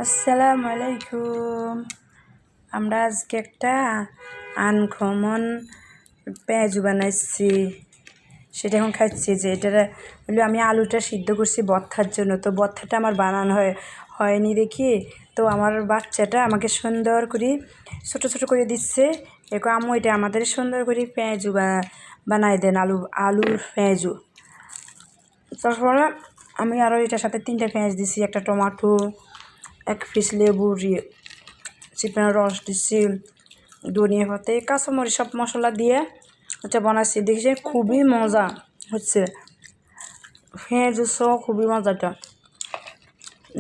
আসসালামু আলাইকুম। আমরা আজকে একটা আনকমন পেঁয়াজু বানাইছি, সেটা এখন খাচ্ছি। যে এটা হলো আমি আলুটা সিদ্ধ করছি ভর্তার জন্য, তো ভর্তাটা আমার বানানো হয়নি দেখি। তো আমার বাচ্চাটা আমাকে সুন্দর করে ছোটো ছোটো করে দিচ্ছে, এরকম আম্মু এটা আমাদের সুন্দর করে পেঁয়াজু বানাই দেন, আলুর পেঁয়াজু। তারপরে আমি আরও এটার সাথে 3টা পেঁয়াজ দিছি, একটা টমাটো, 1 পিস লেবু চিপড়ানোর রস দিচ্ছি, ধনিয়া পাতা, কাঁচামরিচ, সব মশলা দিয়ে এটা বানাচ্ছি। দেখছি খুবই মজা হচ্ছে, পেঁয়াজ সহ খুবই মজাটা।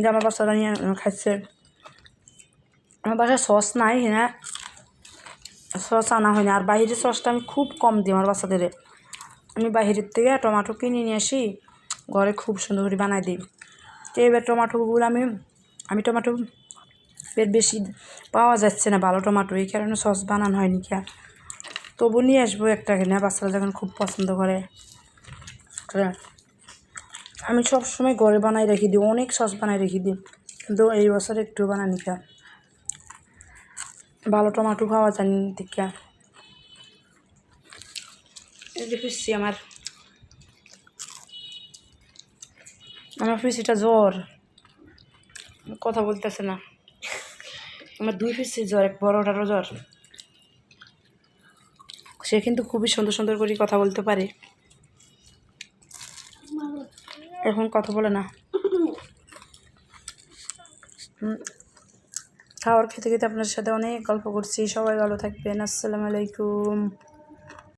যে আমার বাচ্চারা নিয়ে খাচ্ছে। আমার বাসায় সস নাই, হ্যাঁ সস আনা হয় না, আর বাহিরের সসটা আমি খুব কম দিই আমার বাচ্চাদের। আমি বাহিরের থেকে টমেটো কিনে নিয়ে আসি, ঘরে খুব সুন্দর করে বানাই দিই। তো এবার টমেটোগুলো আমি টমেটো বেশি পাওয়া যাচ্ছে না, ভালো টমেটো, এই কারণে সস বানানো হয়নি। তবু নিয়ে আসবো একটা কিনে, বাচ্চারা যখন খুব পছন্দ করে। আমি সব সময় ঘরে বানাই রেখে দিই, অনেক সস বানাই রেখে দিই, কিন্তু এই বছর একটু বানানি ভালো টমেটো পাওয়া যায়নি দেখা। এই যে ফিরছি আমার ফিরছিটা জ্বর, কথা বলতেছে না। আমার 2 ফিরছি জ্বর, এক বড়টারও জ্বর। সে কিন্তু খুবই সুন্দর সুন্দর করে কথা বলতে পারে, এখন কথা বলে না। খাওয়ার খেতে খেতে আপনার সাথে অনেক গল্প করছি। সবাই ভালো থাকবেন। আসসালামু আলাইকুম।